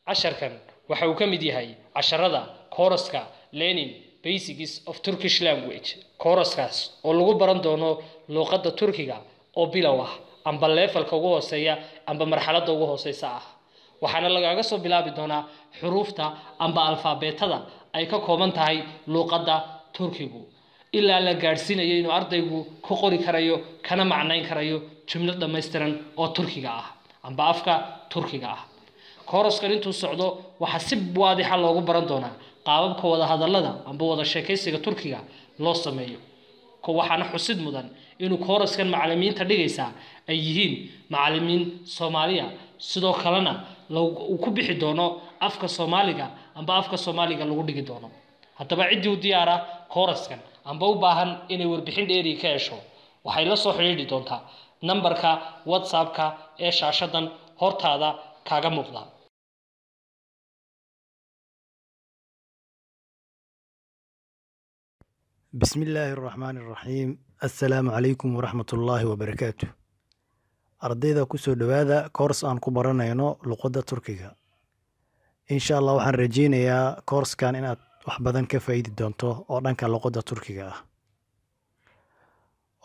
casharkan waxa uu ka mid yahay casharada kooraska Learning Basics of Turkish Language kooraskaas oo lagu baran doono luqadda Turkiga oo bilow ah amba levelka ugu hooseeya amba marxaladda ugu hooseysa ah waxaana lagaaga soo bilaabi doonaa xuruufta amba alfaabeetada ay ka kooban tahay luqadda Turkigu ilaa la gaarsiinayo inuu ardaygu ku qori karayo kana macnayn karayo jumlad dhameystiran oo Turkiga ah amba afka Turkiga ah kooraskan intuu socdo waxa si waadix ah loogu baran doonaa qaababka wada hadallada amba wada sheekaysiga Turkiga loo sameeyo waxaana xusid mudan inuu kooraskan macallimiinta dhigaysa ay yihiin macallimiin Soomaaliya sidoo kalena uu ku bixi doono afka Soomaaliga amba afka Soomaaliga lagu dhigi doono haddaba cidii u diyaara kooraskan amba u baahan inay warbixin dheeri ka hesho waxay la soo xiriiri doontaa nambarka WhatsApp-ka ee shaashadan hortaada kaaga muuqda بسم الله الرحمن الرحيم السلام عليكم ورحمة الله وبركاته أرديدا كسو دوادا كورس آن كبرانينو لقودة تركيا إن شاء الله وحن رجينا يا كورس كان إنات وحبادان كفايد دونتو أردان كان لقودة تركيا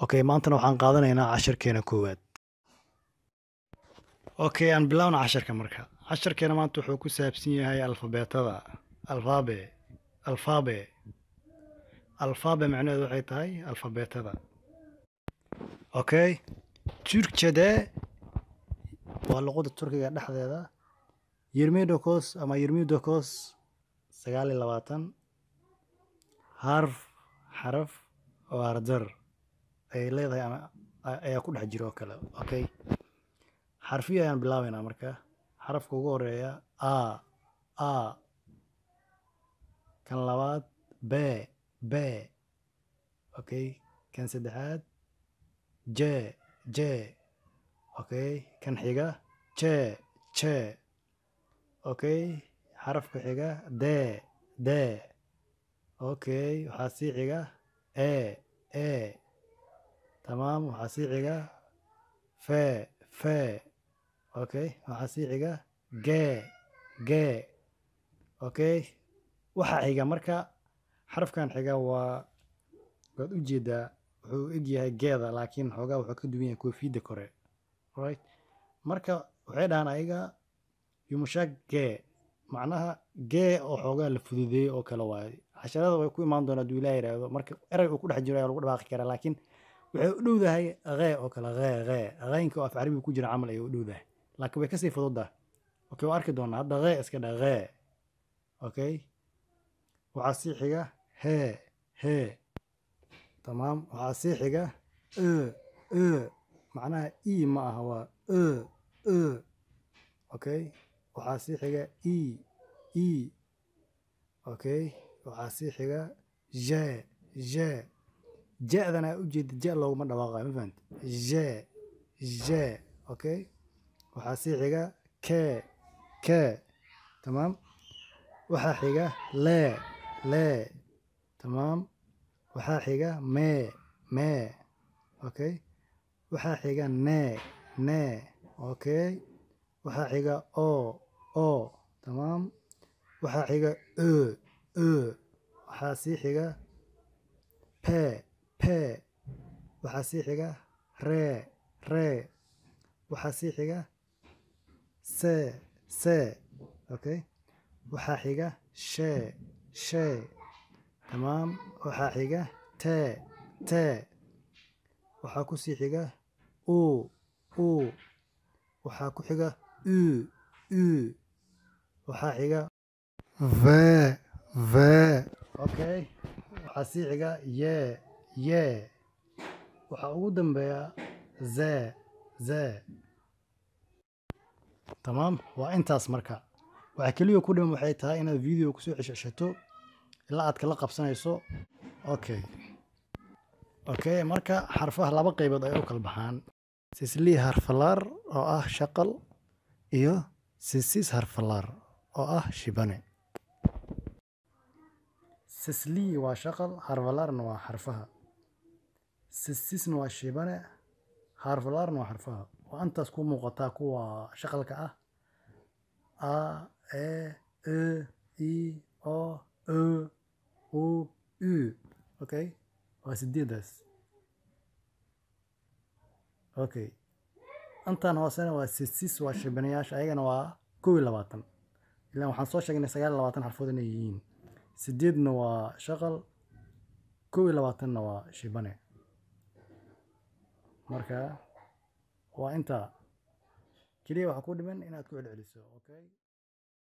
أوكي ما أنتنا وحن قادنا 10 كينا كواد أوكي أن بلاونا 10 كمركا 10 كينا ما أنتو حوكو سابسيني هاي ألفابيتا ألفابي alfabe macnaheedu waxay tahay alfabeetada okay Türkçede waa luqadda Turkiga dhexdeeda 29 ama 29 29 xaraf vardır ay leedahay ama ayaa ku dhex jiro kale okay xarfiyo ayaan bilaabaynaa marka xarafka ugu horeeya a kan labaad b okay kan saddexaad j okay kan xiga j okay xarafka xiga d okay waxaa sii xiga e tamam waxaa sii xiga f okay waxaa sii xiga g okay waxaa xiga marka xarafkan xiga waa waad u jeedaa wuxuu eg yahay geeda laakiin xoogaa wuxuu ka duwan yahay koofiyadda kore right marka waxay dhahaan ayaga yumshak macnaha gee oo xoogaa la fududeeyey oo kale waaye casharada way ku imaan doonaa hadduu ilaahay yidhaahdo marka erey uu ku dhex jiro ayaa lagu dhawaaqi karaa laakiin waxay u dhowdahay qee oo kale qeynka oo af carabiga ku jira camal ayay u dhowdahay laakiin way kasii fududdahay okay waa arki doonaa hadda qee iska dha qee okay waxaa sii xiga he تمام waxaa sii xiga macnaha ma aha waa okay waxaa sii xiga okay waxaa sii xiga ja-dana u jeeda ja looguma dhawaaqayo ma fahamtay okay waxaa sii xiga ke تمام waxaa xiga le تمام waxaa xiga me okay waxaa xiga ne okay waxaa xiga o tamam waxaa xiga waxaa sii xiga pe waxaa sii xiga re waxaa sii xiga se okay waxaa xiga she تمام waxaa xiga te waxaa ku sii xiga waxaa ku xiga waxaa xiga okay waxaa sii xiga ye waxaa ugu dambeeya ze تمام waa intaas marka waxa kaliya ku dhiman waxay tahay inaad video ku soo ceshato ilaa aad kala qabsanayso okay marka xarfaha laba qaybood ay u kala baxaan sisli harfalar oo ah shaqal iyo sisis harfalar oo ah shibane sisli waa shaqal harfalarna waa xarfaha sisisna waa shibane harfalarna waa xarfaha waa intaas ku muuqataa kuwa shaqalka ah e i o u u. Okay, waa sideedaas. Okay, intaan hoosena waa sis waa shibanayaasha ayagana waa 21. ilaa waxaan soo sheegnay 29 xarfood inay yihiin. 8na waa shaqal, 21na waa shibane. marka waa inta kaliya waxa ku dhiman inaad ku celceliso. Okay.